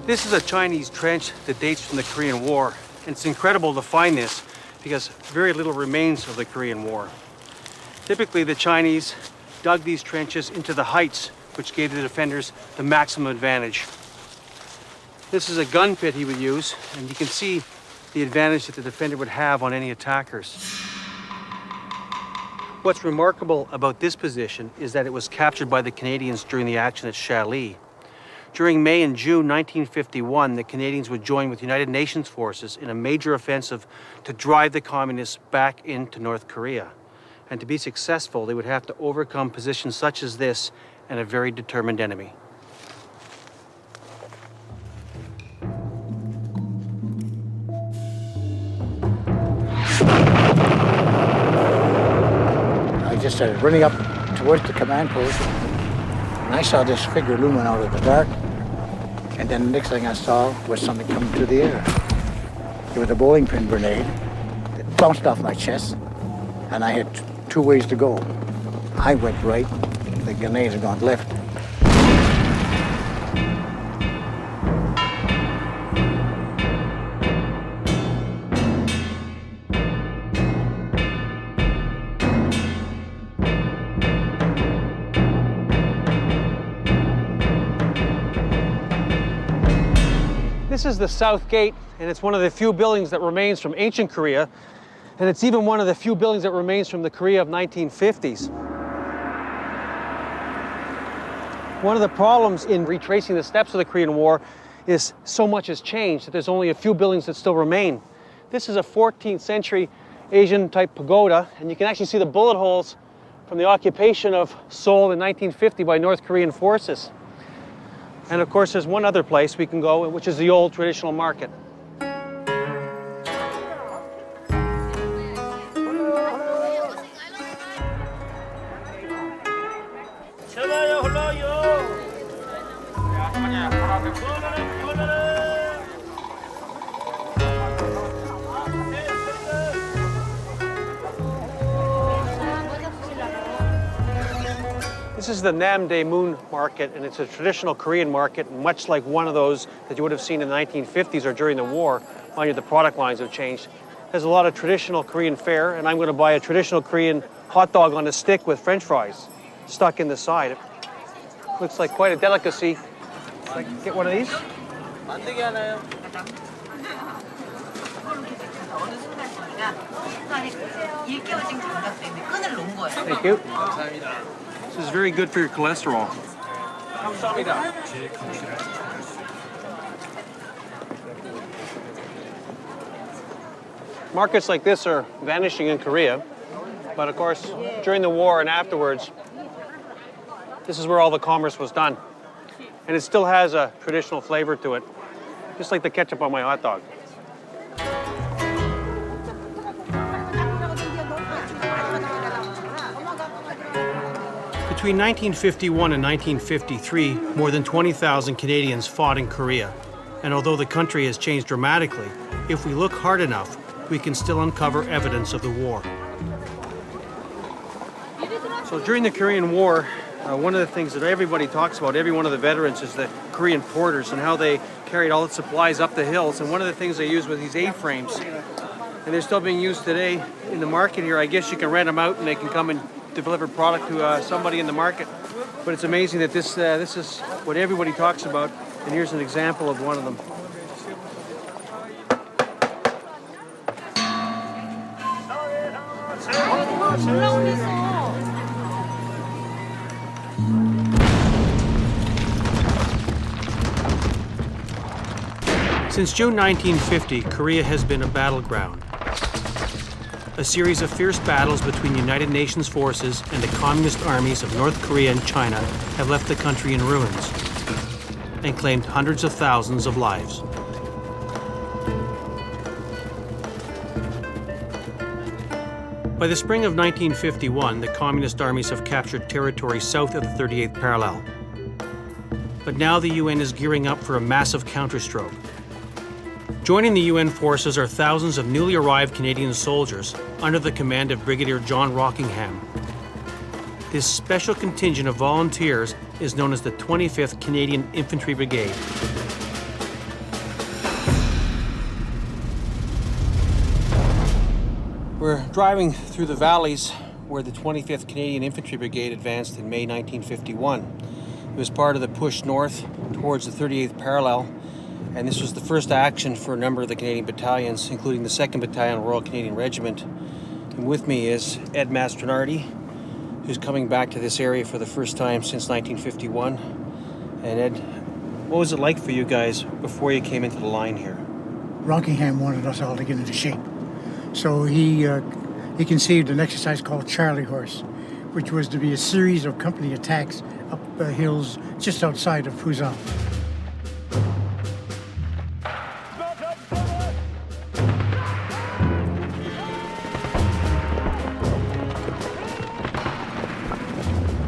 This is a Chinese trench that dates from the Korean War. And it's incredible to find this because very little remains of the Korean War. Typically, the Chinese dug these trenches into the heights, which gave the defenders the maximum advantage. This is a gun pit he would use, and you can see the advantage that the defender would have on any attackers. What's remarkable about this position is that it was captured by the Canadians during the action at Chail-Li. During May and June 1951, the Canadians would join with United Nations forces in a major offensive to drive the communists back into North Korea. And to be successful, they would have to overcome positions such as this and a very determined enemy. I just started running up towards the command post, and I saw this figure looming out of the dark. And then the next thing I saw was something coming through the air. It was a bowling pin grenade. It bounced off my chest, and I had two ways to go. I went right, the grenade had gone left. This is the South Gate, and it's one of the few buildings that remains from ancient Korea, and it's even one of the few buildings that remains from the Korea of 1950s. One of the problems in retracing the steps of the Korean War is so much has changed that there's only a few buildings that still remain. This is a 14th century Asian type pagoda, and you can actually see the bullet holes from the occupation of Seoul in 1950 by North Korean forces. And of course, there's one other place we can go, which is the old traditional market. This is the Namdaemun market, and it's a traditional Korean market, much like one of those that you would have seen in the 1950s or during the war. Mind you, the product lines have changed. There's a lot of traditional Korean fare, and I'm going to buy a traditional Korean hot dog on a stick with French fries stuck in the side. It looks like quite a delicacy. Get one of these. Thank you. This is very good for your cholesterol. Markets like this are vanishing in Korea, but of course, during the war and afterwards, this is where all the commerce was done. And it still has a traditional flavor to it, just like the ketchup on my hot dog. Between 1951 and 1953, more than 20,000 Canadians fought in Korea. And although the country has changed dramatically, if we look hard enough, we can still uncover evidence of the war. So during the Korean War, one of the things that everybody talks about, every one of the veterans, is the Korean porters and how they carried all the supplies up the hills. And one of the things they used was these A-frames. And they're still being used today in the market here. I guess you can rent them out and they can come and deliver product to somebody in the market. But it's amazing that this is what everybody talks about, and here's an example of one of them. Since June 1950, Korea has been a battleground. A series of fierce battles between United Nations forces and the communist armies of North Korea and China have left the country in ruins and claimed hundreds of thousands of lives. By the spring of 1951, the communist armies have captured territory south of the 38th parallel. But now the UN is gearing up for a massive counterstroke. Joining the UN forces are thousands of newly arrived Canadian soldiers under the command of Brigadier John Rockingham. This special contingent of volunteers is known as the 25th Canadian Infantry Brigade. We're driving through the valleys where the 25th Canadian Infantry Brigade advanced in May 1951. It was part of the push north towards the 38th parallel, and this was the first action for a number of the Canadian battalions, including the 2nd Battalion Royal Canadian Regiment. And with me is Ed Mastronardi, who's coming back to this area for the first time since 1951. And Ed, what was it like for you guys before you came into the line here? Rockingham wanted us all to get into shape. So he conceived an exercise called Chail-Li Horse, which was to be a series of company attacks up the hills just outside of Pamunjom.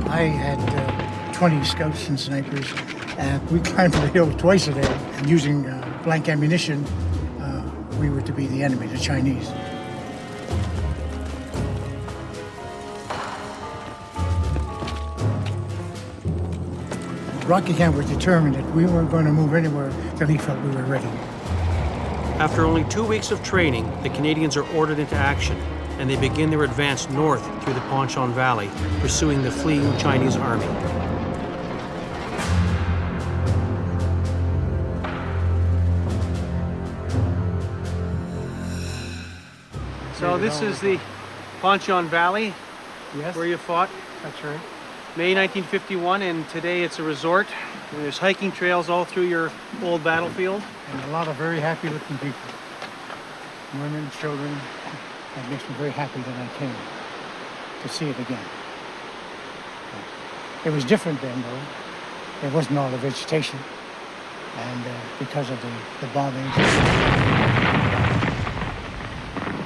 I had 20 scouts and snipers, and we climbed the hill twice a day, and using blank ammunition, we were to be the enemy, the Chinese. Rockingham was determined that we weren't going to move anywhere till he felt we were ready. After only 2 weeks of training, the Canadians are ordered into action, and they begin their advance north through the Pamunjom Valley, pursuing the fleeing Chinese army. So this is the Pamunjom Valley, Yes, where you fought, that's right. May 1951, and today it's a resort. And there's hiking trails all through your old battlefield. And a lot of very happy-looking people, women, children. It makes me very happy that I came to see it again. It was different then, though. It wasn't all the vegetation, and because of the bombing.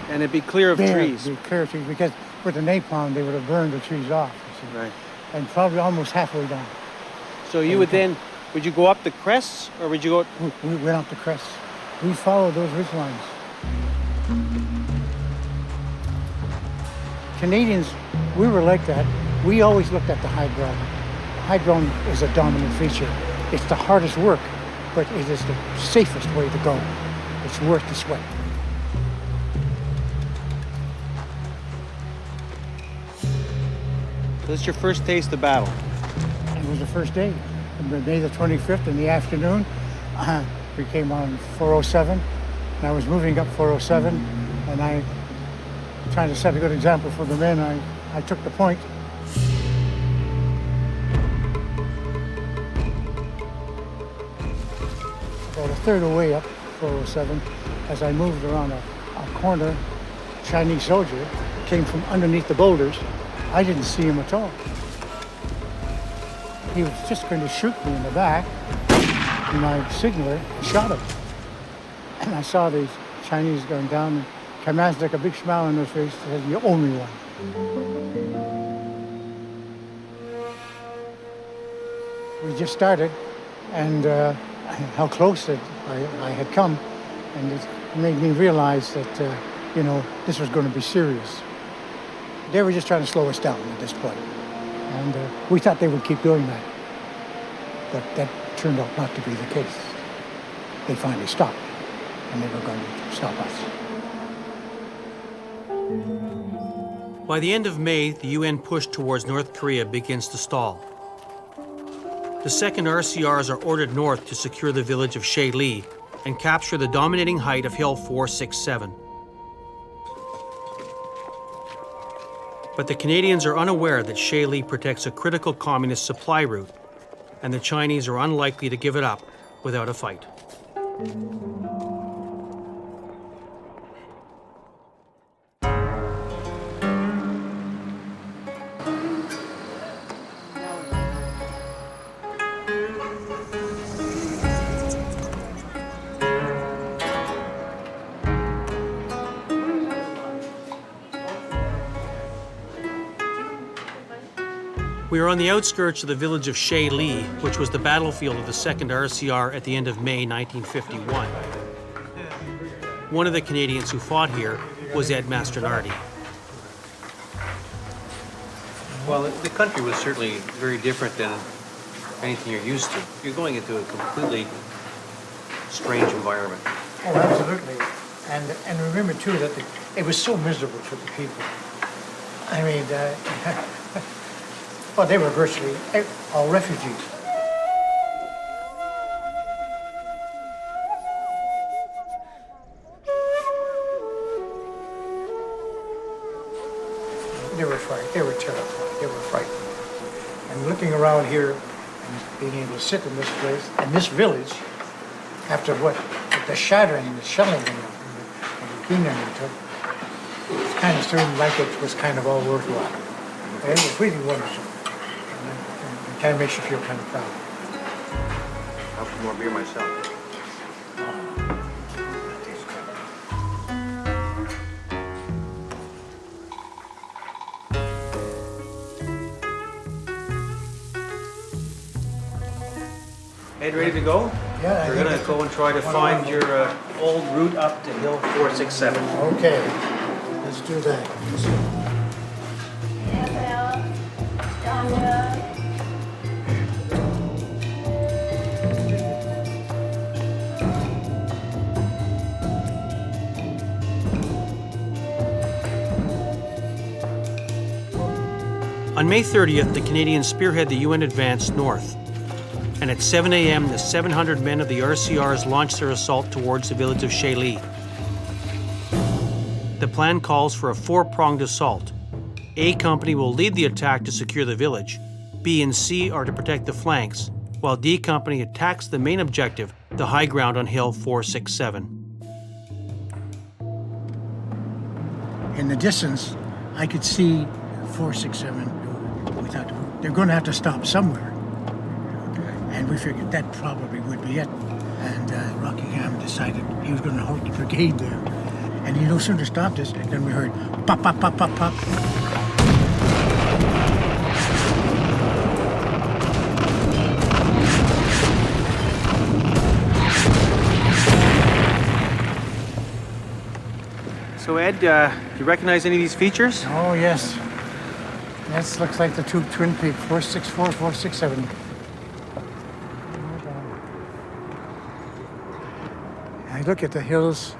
And it'd be clear of trees. Be clear of trees, because with the napalm, they would have burned the trees off, you see. Right. And probably almost halfway down. So you would then, would you go up the crests, or would you go? We went up the crests. We followed those ridge lines. Canadians, we were like that. We always looked at the high ground. High ground is a dominant feature. It's the hardest work, but it is the safest way to go. It's worth the sweat. This is your first taste of battle. It was the first day, May the 25th in the afternoon. We came on 407, and I was moving up 407, and I, trying to set a good example for the men, I took the point. About a third of the way up 407, as I moved around a corner, Chinese soldier came from underneath the boulders. I didn't see him at all. He was just going to shoot me in the back, and my signaler shot him. And I saw these Chinese going down, and Command's like a big smile on their face, said, "You're only one." We just started, and how close I had come, and it made me realize that, this was going to be serious. They were just trying to slow us down at this point. And we thought they would keep doing that. But that turned out not to be the case. They finally stopped, and they were going to stop us. By the end of May, the UN push towards North Korea begins to stall. The 2nd RCRs are ordered north to secure the village of Chail-Li and capture the dominating height of Hill 467. But the Canadians are unaware that Chail-Li protects a critical communist supply route, and the Chinese are unlikely to give it up without a fight. We are on the outskirts of the village of Chail-Li, which was the battlefield of the 2nd RCR at the end of May 1951. One of the Canadians who fought here was Ed Mastronardi. Well, the country was certainly very different than anything you're used to. You're going into a completely strange environment. Oh, absolutely. And remember too that it was so miserable for the people. I mean, well, they were virtually all refugees. They were frightened. They were terrified. They were frightened. And looking around here and being able to sit in this place and this village, after what the shattering and the shelling and the cleaning we took, it kind of seemed like it was kind of all worthwhile. And it was really wonderful. And it kind of makes you feel kind of proud. I'll have some more beer myself. Ed, ready to go? Yeah. We're going to go and try to find your old route up to Hill 467. Okay, let's do that. On May 30th, the Canadians spearhead the UN advance north. And at 7 a.m., the 700 men of the RCRs launched their assault towards the village of Chail-Li. The plan calls for a four-pronged assault. A Company will lead the attack to secure the village. B and C are to protect the flanks, while D Company attacks the main objective, the high ground on Hill 467. In the distance, I could see 467. We thought they're going to have to stop somewhere. And we figured that probably would be it. And Rockingham decided he was going to halt the brigade there. And he no sooner stopped us than we heard pop, pop, pop, pop, pop. So Ed, do you recognize any of these features? Oh, yes. That looks like the two Twin Peaks, 464, 467. I look at the hills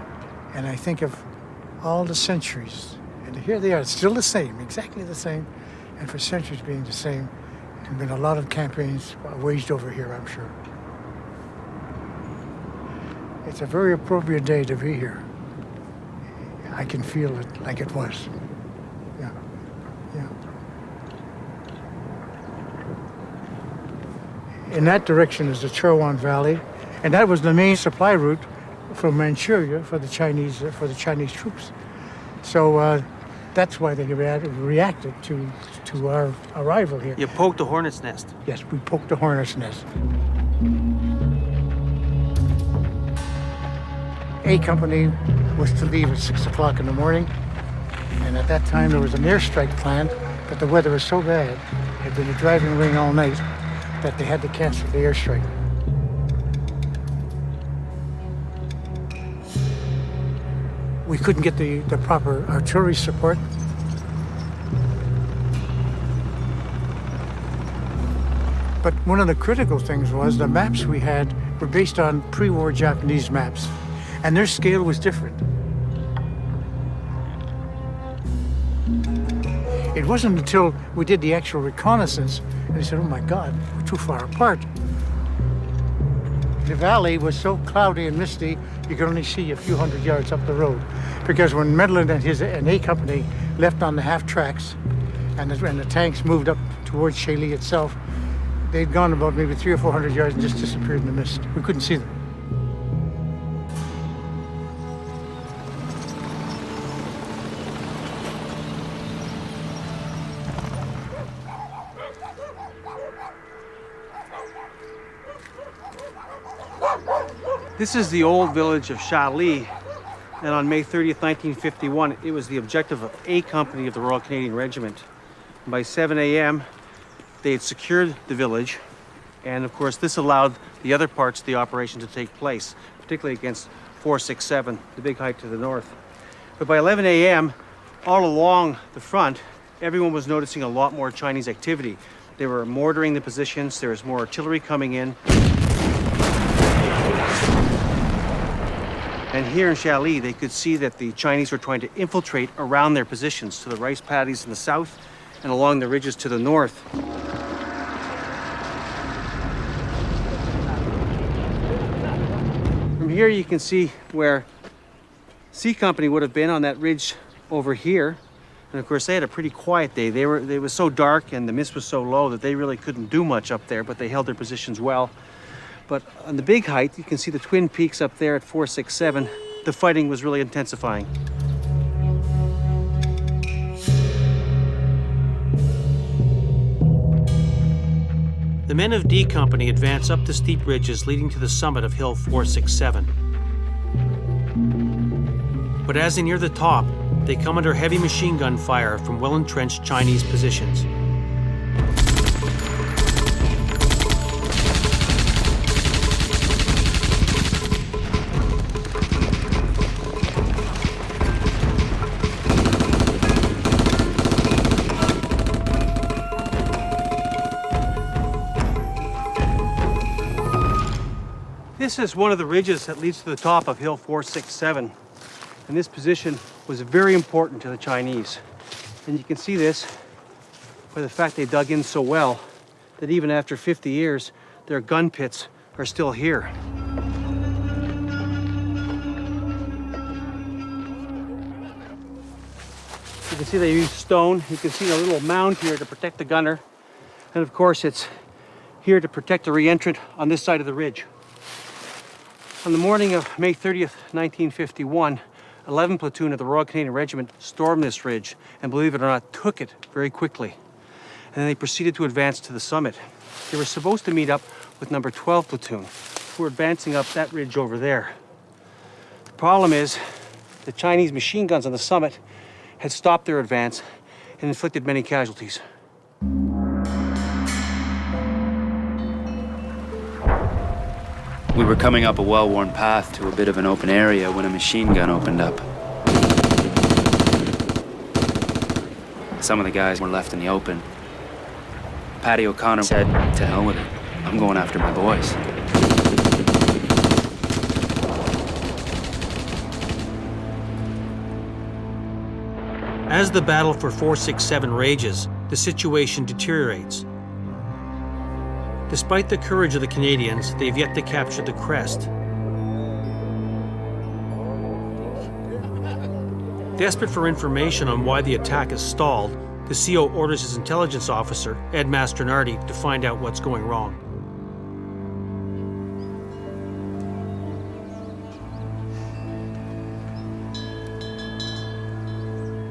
and I think of all the centuries. And here they are, still the same, exactly the same. And for centuries being the same. There have been a lot of campaigns waged over here, I'm sure. It's a very appropriate day to be here. I can feel it like it was. Yeah, yeah. In that direction is the Churwan Valley, and that was the main supply route from Manchuria for the Chinese troops. So that's why they reacted to our arrival here. You poked a hornet's nest. Yes, we poked a hornet's nest. A Company was to leave at 6 o'clock in the morning, and at that time there was an airstrike planned, but the weather was so bad, it had been a driving rain all night, that they had to cancel the airstrike. We couldn't get the proper artillery support. But one of the critical things was the maps we had were based on pre-war Japanese maps, and their scale was different. It wasn't until we did the actual reconnaissance and they said, oh my God, we're too far apart. The valley was so cloudy and misty, you could only see a few hundred yards up the road. Because when Medlin and A Company left on the half tracks and the tanks moved up towards Chail-Li itself, they'd gone about maybe 300 or 400 yards and just disappeared in the mist. We couldn't see them. This is the old village of Chail-Li, and on May 30th, 1951, it was the objective of A Company of the Royal Canadian Regiment. And by 7 a.m., they had secured the village, and of course this allowed the other parts of the operation to take place, particularly against 467, the big height to the north. But by 11 a.m., all along the front, everyone was noticing a lot more Chinese activity. They were mortaring the positions, there was more artillery coming in. And here in Chail-Li, they could see that the Chinese were trying to infiltrate around their positions to the rice paddies in the south and along the ridges to the north. From here you can see where C Company would have been on that ridge over here. And of course they had a pretty quiet day. It was so dark and the mist was so low that they really couldn't do much up there, but they held their positions well. But on the big height, you can see the twin peaks up there at 467. The fighting was really intensifying. The men of D Company advance up the steep ridges leading to the summit of Hill 467. But as they near the top, they come under heavy machine gun fire from well-entrenched Chinese positions. This is one of the ridges that leads to the top of Hill 467. And this position was very important to the Chinese. And you can see this by the fact they dug in so well that even after 50 years, their gun pits are still here. You can see they used stone. You can see a little mound here to protect the gunner. And of course, it's here to protect the re-entrant on this side of the ridge. On the morning of May 30th, 1951, 11 Platoon of the Royal Canadian Regiment stormed this ridge and, believe it or not, took it very quickly. And then they proceeded to advance to the summit. They were supposed to meet up with number 12 Platoon, who were advancing up that ridge over there. The problem is the Chinese machine guns on the summit had stopped their advance and inflicted many casualties. We were coming up a well-worn path to a bit of an open area when a machine gun opened up. Some of the guys were left in the open. Paddy O'Connor said, "To hell with it. I'm going after my boys." As the battle for 467 rages, the situation deteriorates. Despite the courage of the Canadians, they've yet to capture the crest. Desperate for information on why the attack is stalled, the CO orders his intelligence officer, Ed Mastronardi, to find out what's going wrong.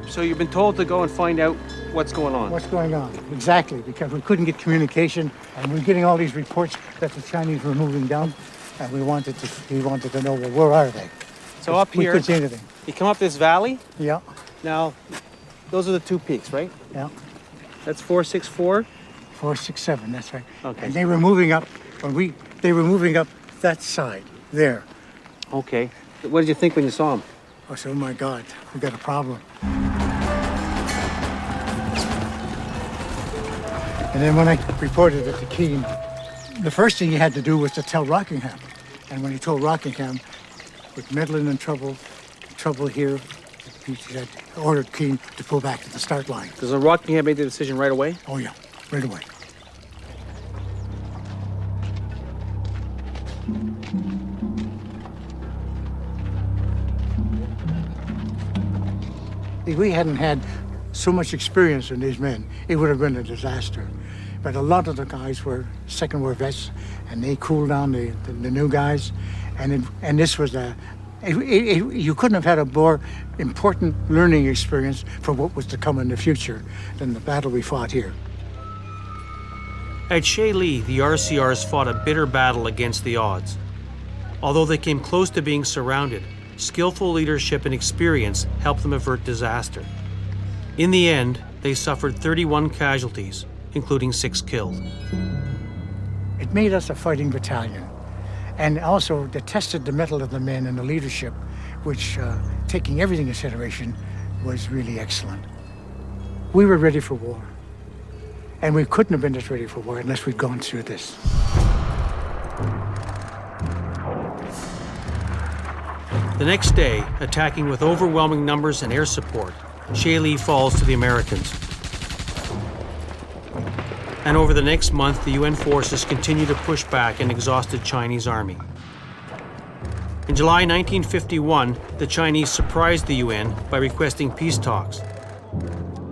So you've been told to go and find out what's going on. What's going on? Exactly, because we couldn't get communication, and we're getting all these reports that the Chinese were moving down, and we wanted to know, well, where are they? So up we here, couldn't see anything. you come up this valley. Yeah, Now, those are the two peaks, right? yeah. That's 464. 467, that's right. Okay. And they were moving up they were moving up that side there. Okay. What did you think when you saw them? I said, oh my God, we got a problem. And then when I reported it to Keane, the first thing he had to do was to tell Rockingham. And when he told Rockingham, with Medlin in trouble here, he had ordered Keane to pull back to the start line. Does Rockingham make the decision right away? Oh yeah, right away. If we hadn't had so much experience in these men, it would have been a disaster. But a lot of the guys were Second War vets, and they cooled down the new guys, and this was you couldn't have had a more important learning experience for what was to come in the future than the battle we fought here. At Chail-Li, the RCRs fought a bitter battle against the odds. Although they came close to being surrounded, skillful leadership and experience helped them avert disaster. In the end, they suffered 31 casualties, including 6 killed. It made us a fighting battalion, and also it tested the mettle of the men and the leadership, which, taking everything into consideration, was really excellent. We were ready for war, and we couldn't have been as ready for war unless we'd gone through this. The next day, attacking with overwhelming numbers and air support, Chail-Li falls to the Americans. And over the next month, the UN forces continue to push back an exhausted Chinese army. In July 1951, the Chinese surprised the UN by requesting peace talks.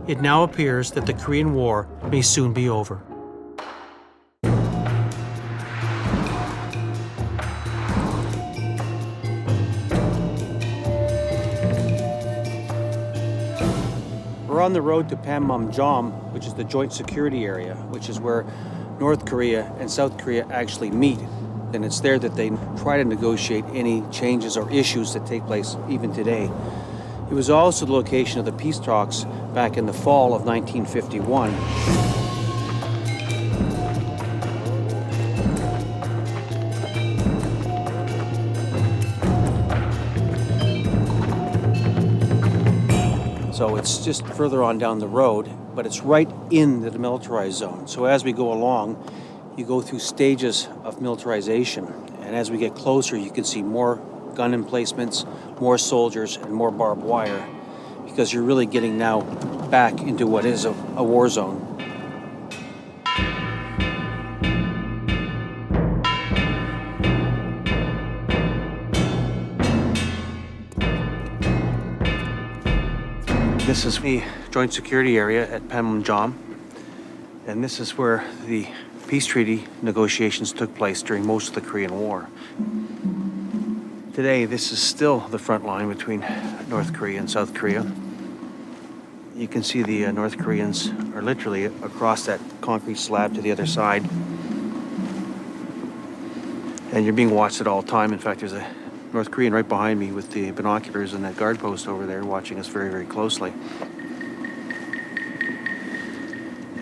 It now appears that the Korean War may soon be over. We're on the road to Pamunjom, which is the joint security area, which is where North Korea and South Korea actually meet. And it's there that they try to negotiate any changes or issues that take place even today. It was also the location of the peace talks back in the fall of 1951. So it's just further on down the road, but it's right in the demilitarized zone. So as we go along, you go through stages of militarization. And as we get closer, you can see more gun emplacements, more soldiers, and more barbed wire, because you're really getting now back into what is a war zone. This is the joint security area at Pamunjom, and this is where the peace treaty negotiations took place during most of the Korean War. Today, this is still the front line between North Korea and South Korea. You can see the North Koreans are literally across that concrete slab to the other side. And you're being watched at all time. In fact, there's a North Korean right behind me with the binoculars and that guard post over there watching us very, very closely.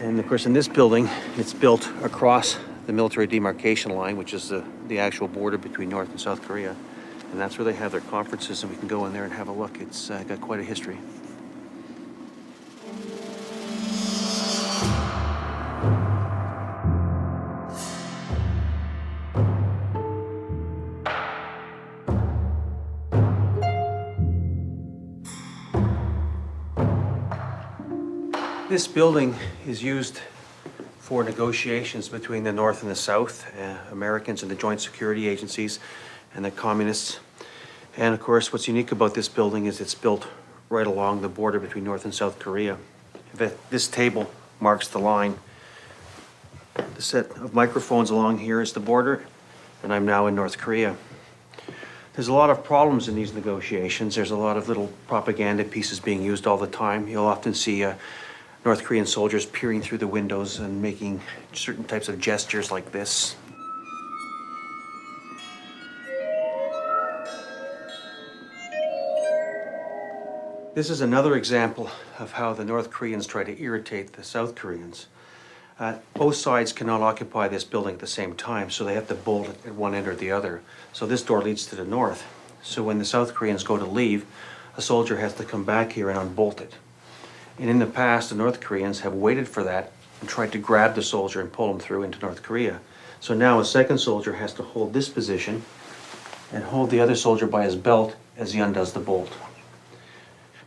And of course, in this building, it's built across the military demarcation line, which is the actual border between North and South Korea. And that's where they have their conferences, and we can go in there and have a look. It's got quite a history. This building is used for negotiations between the North and the South, Americans and the joint security agencies, and the communists. And of course, what's unique about this building is it's built right along the border between North and South Korea. This table marks the line. The set of microphones along here is the border, and I'm now in North Korea. There's a lot of problems in these negotiations. There's a lot of little propaganda pieces being used all the time. You'll often see North Korean soldiers peering through the windows and making certain types of gestures like this. This is another example of how the North Koreans try to irritate the South Koreans. Both sides cannot occupy this building at the same time, so they have to bolt at one end or the other. So this door leads to the north. So when the South Koreans go to leave, a soldier has to come back here and unbolt it. And in the past, the North Koreans have waited for that and tried to grab the soldier and pull him through into North Korea. So now a second soldier has to hold this position and hold the other soldier by his belt as he undoes the bolt.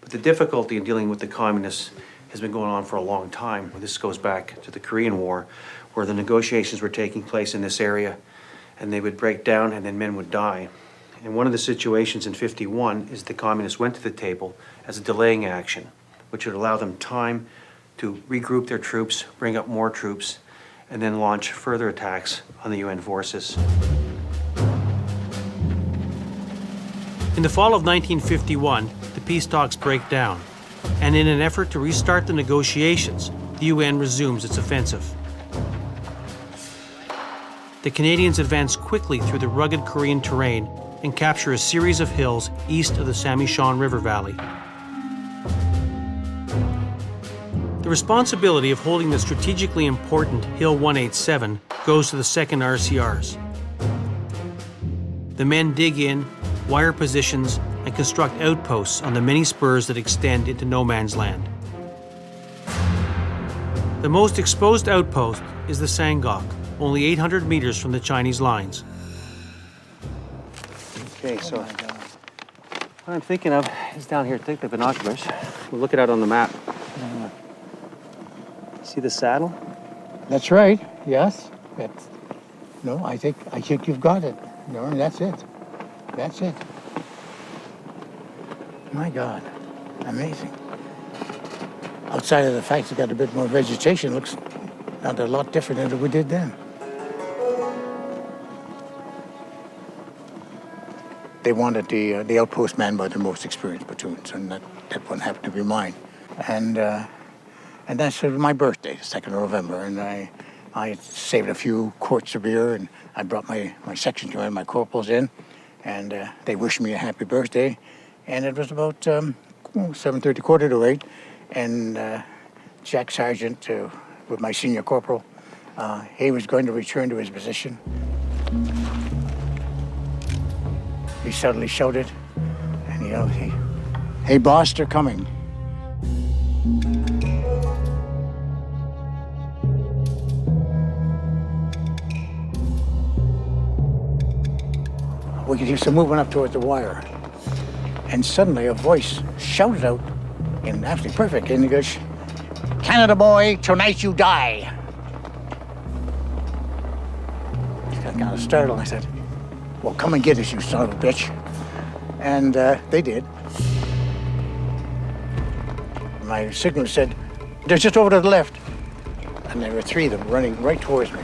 But the difficulty in dealing with the communists has been going on for a long time. This goes back to the Korean War, where the negotiations were taking place in this area, and they would break down and then men would die. And one of the situations in '51 is the communists went to the table as a delaying action, which would allow them time to regroup their troops, bring up more troops, and then launch further attacks on the UN forces. In the fall of 1951, the peace talks break down, and in an effort to restart the negotiations, the UN resumes its offensive. The Canadians advance quickly through the rugged Korean terrain and capture a series of hills east of the Sammishon River Valley. The responsibility of holding the strategically important Hill 187 goes to the 2nd RCRs. The men dig in, wire positions, and construct outposts on the many spurs that extend into no man's land. The most exposed outpost is the Sangok, only 800 meters from the Chinese lines. Okay, so What I'm thinking of is down here. Take the binoculars. We'll look it out on the map. See the saddle? That's right. Yes. No, I think you've got it. No, that's it. That's it. My God, amazing. Outside of the fact it's got a bit more vegetation, looks not a lot different than we did then. They wanted the outpost manned by the most experienced platoons, and that one happened to be mine. And that's my birthday, the 2nd of November, and I saved a few quarts of beer, and I brought my section commander, my corporals in, and they wished me a happy birthday. And it was about 7:30, quarter to 8, and Jack Sargent, with my senior corporal, he was going to return to his position. He suddenly shouted, and he yelled, "Hey, boss, they're coming." We could hear some movement up towards the wire. And suddenly a voice shouted out in absolutely perfect English, "Canada boy, tonight you die." I got kind of startled. I said, "Well, come and get us, you son of a bitch." And they did. My signal said, "They're just over to the left." And there were 3 of them running right towards me.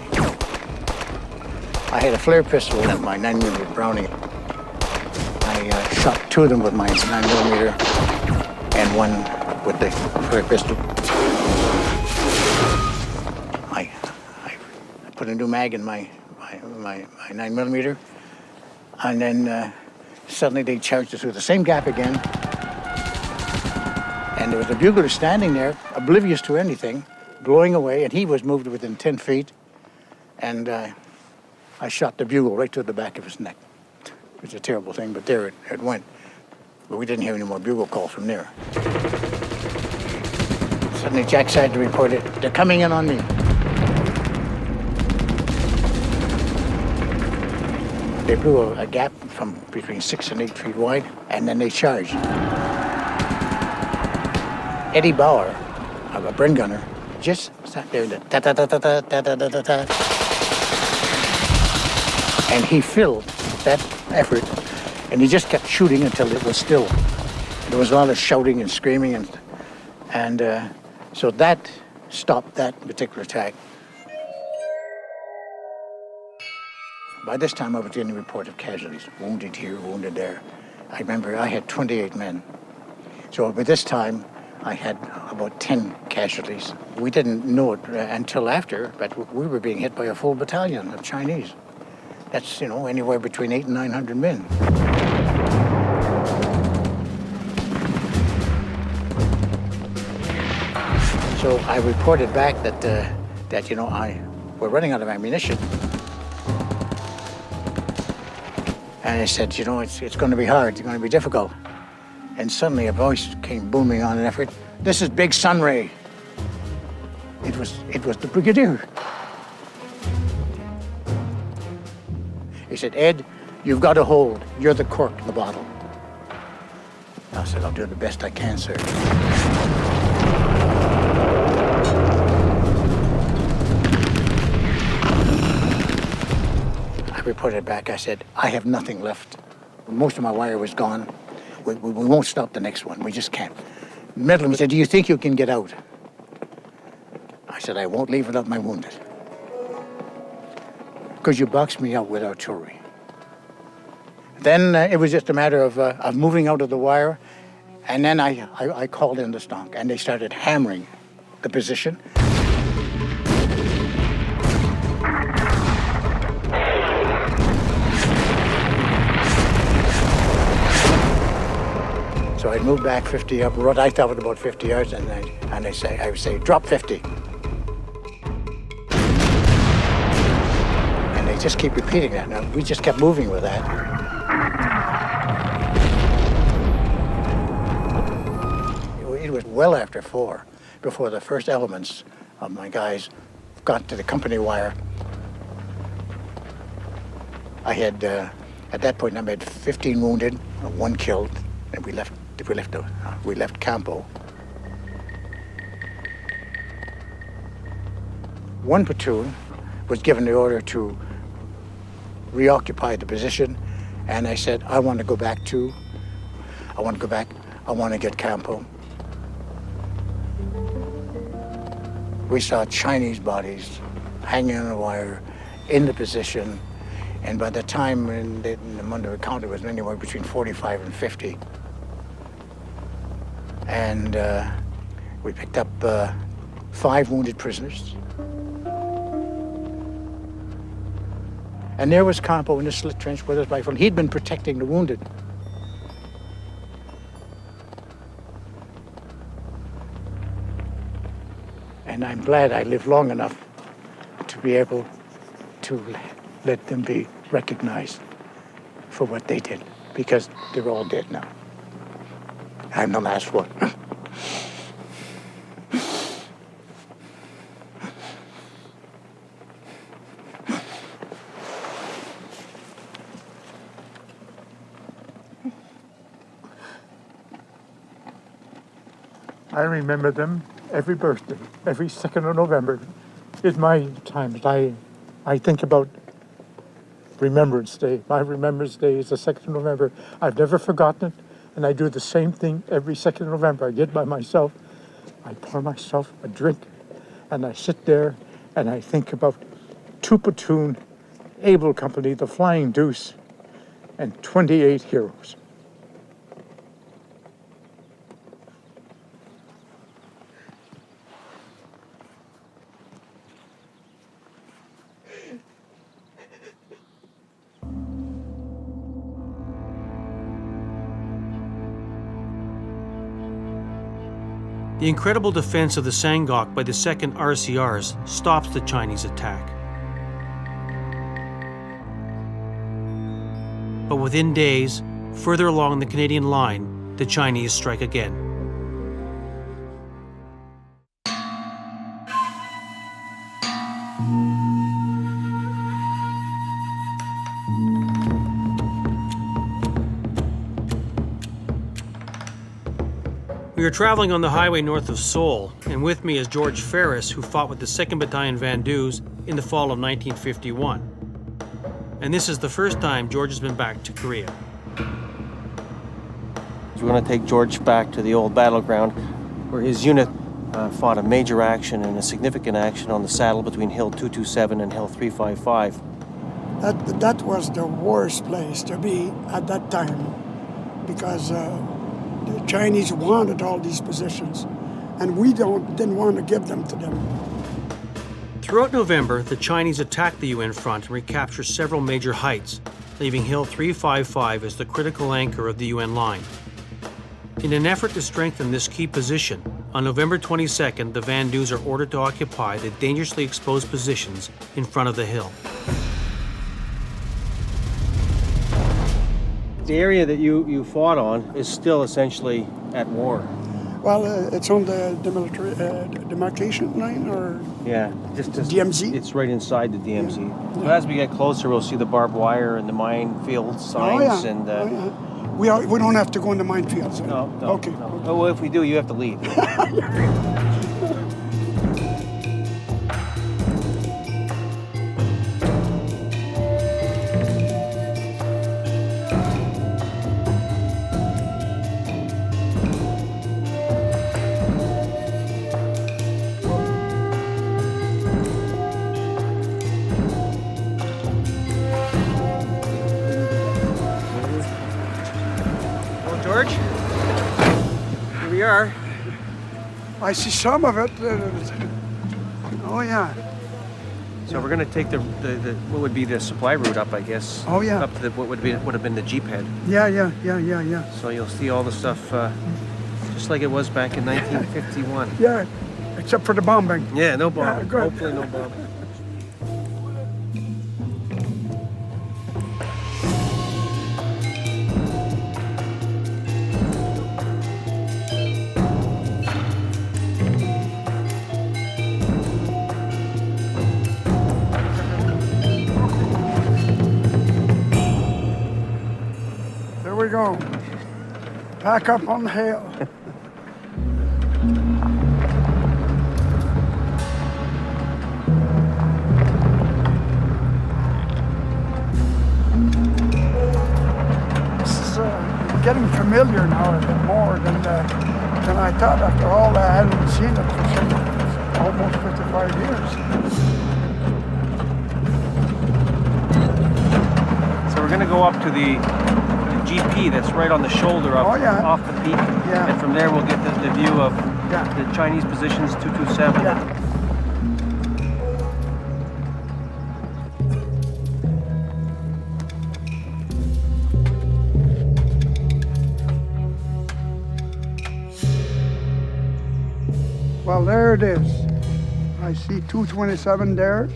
I had a flare pistol and my 9mm Browning. I shot 2 of them with my 9mm and 1 with the flare pistol. I put a new mag in my 9mm, and then suddenly they charged us through the same gap again. And there was a bugler standing there, oblivious to anything, blowing away, and he was moved within 10 feet. And I shot the bugle right to the back of his neck. It was a terrible thing, but there it went. But we didn't hear any more bugle calls from there. Suddenly Jack Sargent reported, "They're coming in on me." They blew a gap from between 6 and 8 feet wide, and then they charged. Eddie Bauer, a Bren gunner, just sat there, ta-ta-ta-ta-ta-ta-ta-ta-ta. And he filled that effort, and he just kept shooting until it was still. There was a lot of shouting and screaming, and so that stopped that particular attack. By this time, I was getting a report of casualties, wounded here, wounded there. I remember I had 28 men. So by this time, I had about 10 casualties. We didn't know it until after, but we were being hit by a full battalion of Chinese. That's, anywhere between 800 and 900 men. So I reported back that we're running out of ammunition. And I said, it's going to be hard, it's going to be difficult. And suddenly a voice came booming on an effort. "This is Big Sunray." It was the brigadier. He said, "Ed, you've got to hold. You're the cork in the bottle." I said, "I'll do the best I can, sir." I reported back. I said, "I have nothing left. Most of my wire was gone. We won't stop the next one. We just can't." Middleman said, "Do you think you can get out?" I said, "I won't leave without my wounded. Because you boxed me out with artillery." Then it was just a matter of moving out of the wire. And then I called in the stonk, and they started hammering the position. So I'd move back 50 up, what I thought was about 50 yards, and I would say, "Drop 50. And they just keep repeating that. Now, we just kept moving with that. It was well after 4 before the first elements of my guys got to the company wire. I had, at that point, I had 15 wounded, 1 killed, and we left Campo. One platoon was given the order to reoccupy the position, and I said, I want to go back too. I want to get Campo. We saw Chinese bodies hanging on a wire in the position, and by the time in the Monday count, it was anywhere between 45 and 50. And we picked up 5 wounded prisoners. And there was Campo in the slit trench with his rifle. He'd been protecting the wounded. And I'm glad I lived long enough to be able to let them be recognized for what they did, because they're all dead now. I'm the last one. I remember them every birthday, every 2nd of November is my time. I think about Remembrance Day. My Remembrance Day is the 2nd of November. I've never forgotten it, and I do the same thing every 2nd of November. I get by myself, I pour myself a drink, and I sit there and I think about 2 platoon, Able Company, the Flying Deuce, and 28 heroes. The incredible defense of the Sangok by the 2nd RCRs stops the Chinese attack. But within days, further along the Canadian line, the Chinese strike again. We are traveling on the highway north of Seoul, and with me is George Ferris, who fought with the 2nd Battalion Vandues in the fall of 1951. And this is the first time George has been back to Korea. We're going to take George back to the old battleground, where his unit fought a major action and a significant action on the saddle between Hill 227 and Hill 355. That was the worst place to be at that time, because the Chinese wanted all these positions, and we didn't want to give them to them. Throughout November, the Chinese attacked the UN front and recaptured several major heights, leaving Hill 355 as the critical anchor of the UN line. In an effort to strengthen this key position, on November 22nd, the Vandues are ordered to occupy the dangerously exposed positions in front of the hill. The area that you fought on is still essentially at war. Well, it's on the demarcation line, or Yeah, just DMZ? It's right inside the DMZ. Yeah. So as we get closer, we'll see the barbed wire and the minefield signs. And we don't have to go in the minefields. no. Okay. No. Oh, well, if we do, you have to leave. George, here we are. I see some of it. Oh, yeah. So we're going to take the what would be the supply route up, I guess. Oh, yeah. Up to what would have been the Jeep head. Yeah. So you'll see all the stuff just like it was back in 1951. Yeah, except for the bombing. Yeah, no bomb. Yeah, good. Hopefully no bomb. There we go. Pack up on the hill. This is getting familiar now a bit more than I thought after all. I hadn't seen it for almost 55 years. So we're going to go up to the GP that's right on the shoulder up Oh, yeah. off the peak. Yeah. And from there we'll get the view of Yeah. the Chinese positions 227. Yeah. Well, there it is. I see 227 there,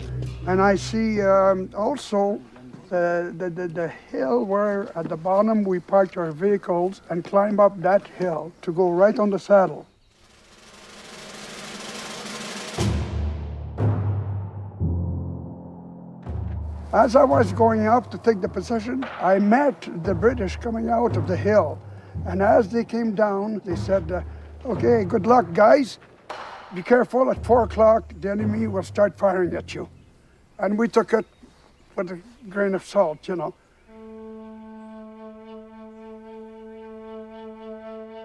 and I see also the hill where at the bottom we parked our vehicles and climb up that hill to go right on the saddle. As I was going up to take the position, I met the British coming out of the hill. And as they came down, they said, okay, good luck, guys. Be careful, at 4 o'clock, the enemy will start firing at you. And we took it with a grain of salt, you know.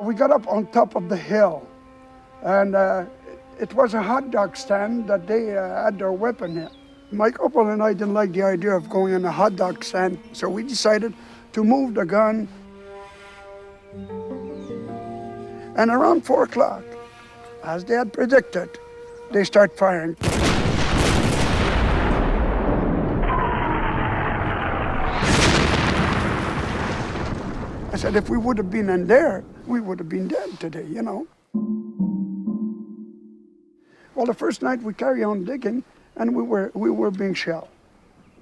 We got up on top of the hill, and it was a hot dog stand that they had their weapon in. My couple and I didn't like the idea of going in a hot dog stand, so we decided to move the gun. And around 4 o'clock, as they had predicted, they start firing. I said, if we would have been in there, we would have been dead today, you know. Well, the first night we carry on digging, and we were being shelled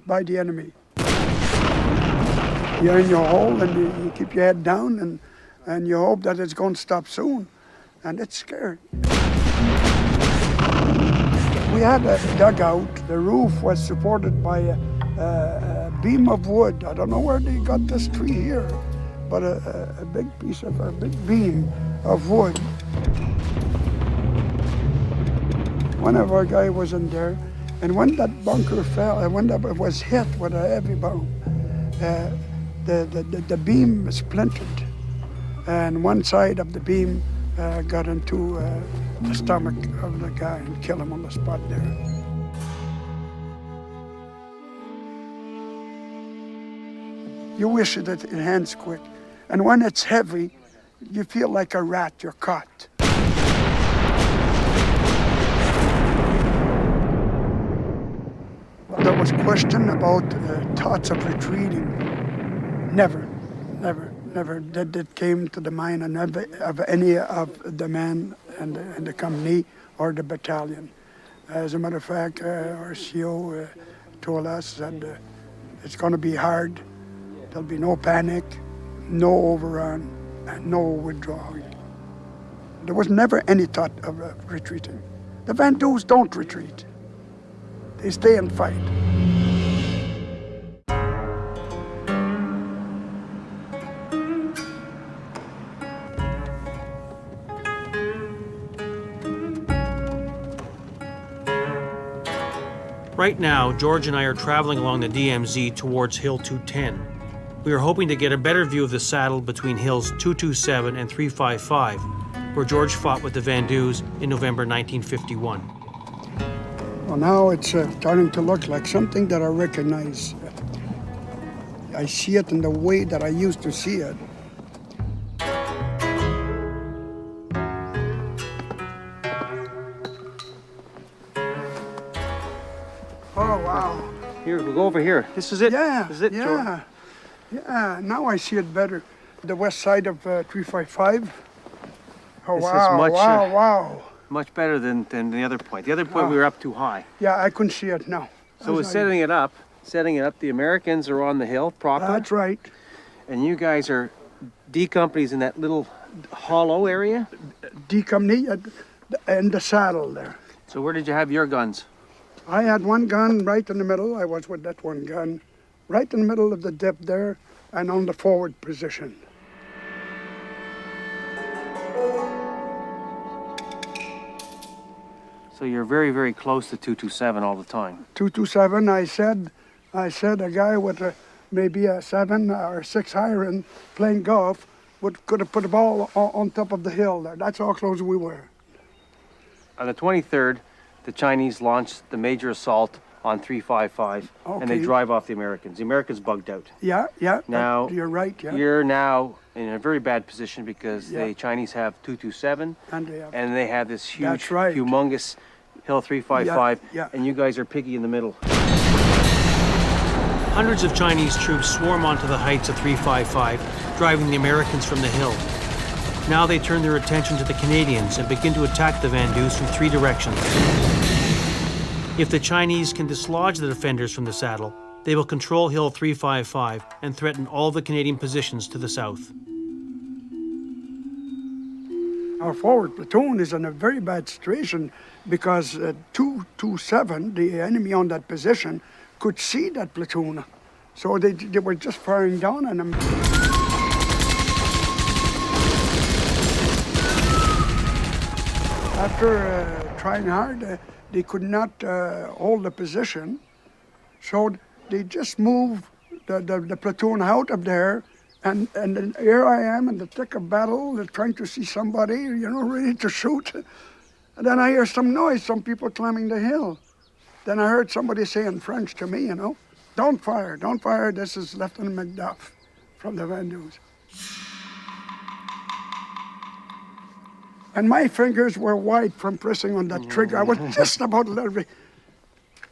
by the enemy. You're in your hole, and you keep your head down, and you hope that it's going to stop soon, and it's scary. We had a dugout. The roof was supported by a beam of wood. I don't know where they got this tree here, but a big piece of a big beam of wood. One of our guys was in there, and when that bunker fell, and when that was hit with a heavy bomb, the beam splintered, and one side of the beam got into the stomach of the guy and killed him on the spot there. You wish that it ends quick, and when it's heavy, you feel like a rat, you're caught. There was question about thoughts of retreating. Never did it came to the mind of any of the men and the company or the battalion. As a matter of fact, our CO told us that it's going to be hard. There'll be no panic, no overrun, and no withdrawal. There was never any thought of retreating. The Vandus don't retreat. They stay and fight. Right now, George and I are traveling along the DMZ towards Hill 210. We are hoping to get a better view of the saddle between Hills 227 and 355, where George fought with the Vandus in November 1951. Well, now it's starting to look like something that I recognize. I see it in the way that I used to see it. Oh, wow. Here, we'll go over here. This is it? Yeah, This is it, George? yeah. Now I see it better. The west side of 355. Oh, This is wow, much, wow. Much better than the other point. The other point we were up too high. Yeah, I couldn't see it now. So we're setting it up. The Americans are on the hill proper. That's right. And you guys are D companies in that little hollow area? D company in the saddle there. So where did you have your guns? I had one gun right in the middle. I was with that one gun, right in the middle of the dip there, and on the forward position. So you're very, very close to 227 all the time. 227, I said a guy with maybe a 7 or 6 iron playing golf could have put the ball on top of the hill there. That's how close we were. On the 23rd, the Chinese launched the major assault on 355, and they Okay. drive off the Americans. The Americans bugged out. Yeah, Now, you're right, yeah. You're now in a very bad position because Yeah. the Chinese have 227, And they have, this huge, That's right. humongous Hill 355, Yeah. and you guys are piggy in the middle. Hundreds of Chinese troops swarm onto the heights of 355, driving the Americans from the hill. Now they turn their attention to the Canadians and begin to attack the Vandus from 3 directions. If the Chinese can dislodge the defenders from the saddle, they will control Hill 355 and threaten all the Canadian positions to the south. Our forward platoon is in a very bad situation because 227, the enemy on that position, could see that platoon. So they were just firing down on them. After trying hard, they could not hold the position. So they just moved the platoon out of there. And then here I am in the thick of battle, trying to see somebody, ready to shoot. And then I hear some noise, some people climbing the hill. Then I heard somebody say in French to me, don't fire, don't fire. This is Lieutenant MacDuff from the Vandus. And my fingers were white from pressing on that trigger. I was just about to let it.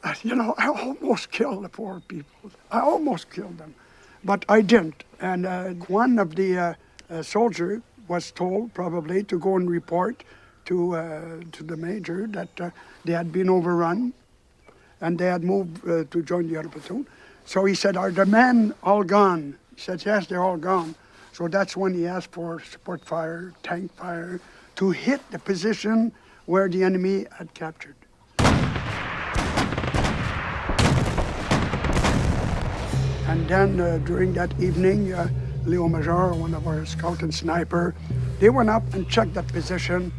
I almost killed the poor people. I almost killed them. But I didn't. And one of the soldiers was told probably to go and report to the major that they had been overrun and they had moved to join the other platoon. So he said, are the men all gone? He said, yes, they're all gone. So that's when he asked for support fire, tank fire, to hit the position where the enemy had captured. And then during that evening, Leo Major, one of our scout and sniper, they went up and checked that position.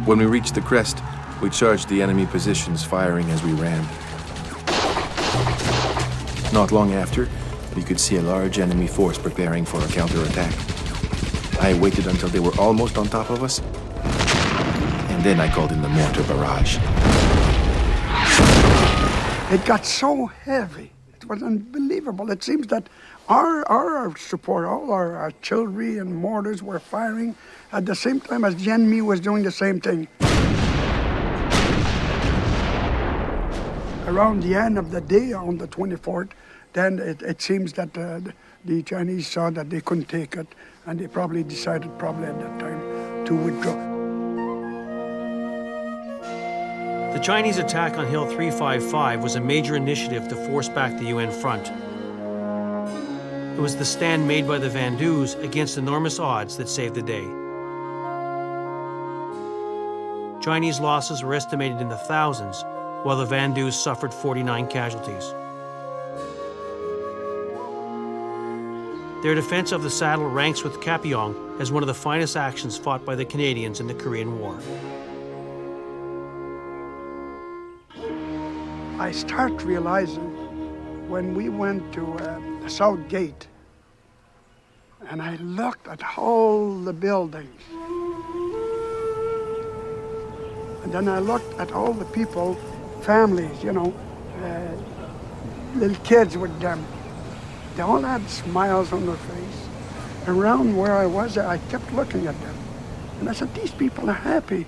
When we reached the crest, we charged the enemy positions, firing as we ran. Not long after, we could see a large enemy force preparing for a counterattack. I waited until they were almost on top of us, and then I called in the mortar barrage. It got so heavy. It was unbelievable. It seems that our support, all our artillery and mortars were firing at the same time as the enemy was doing the same thing. Around the end of the day, on the 24th, then it seems that the Chinese saw that they couldn't take it, and they probably decided at that time to withdraw. The Chinese attack on Hill 355 was a major initiative to force back the UN front. It was the stand made by the Vandus against enormous odds that saved the day. Chinese losses were estimated in the thousands, while the Vandus suffered 49 casualties. Their defense of the saddle ranks with Kapyong as one of the finest actions fought by the Canadians in the Korean War. I start realizing when we went to the South Gate and I looked at all the buildings. And then I looked at all the people, families, little kids with them. They all had smiles on their face. Around where I was, I kept looking at them. And I said, these people are happy.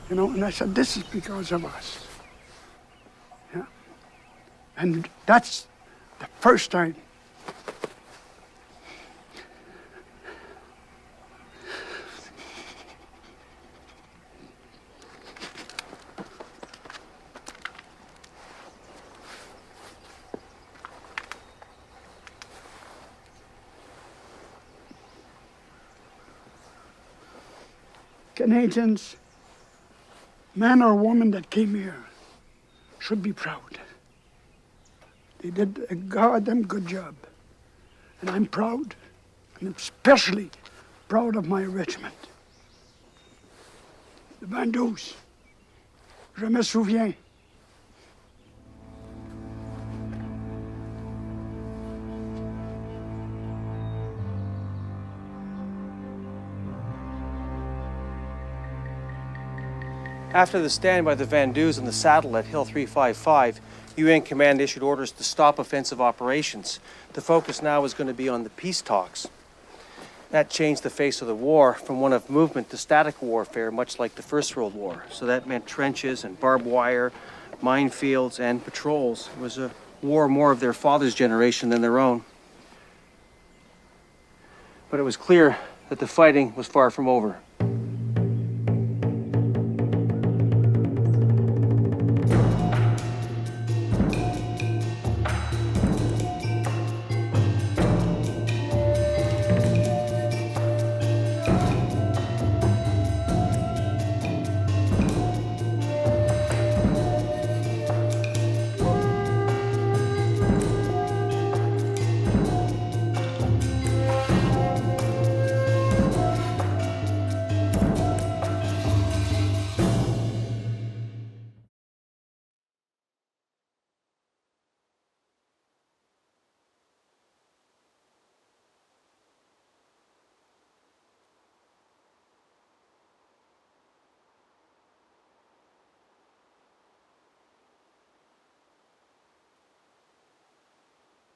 And I said, this is because of us. Yeah. And that's the first time. Canadians, man or woman that came here, should be proud. They did a goddamn good job. And I'm proud, and I'm especially proud of my regiment. Le 22. Je me souviens. After the stand by the Vandus on the saddle at Hill 355, UN Command issued orders to stop offensive operations. The focus now was going to be on the peace talks. That changed the face of the war from one of movement to static warfare, much like the First World War. So that meant trenches and barbed wire, minefields, and patrols. It was a war more of their father's generation than their own. But it was clear that the fighting was far from over.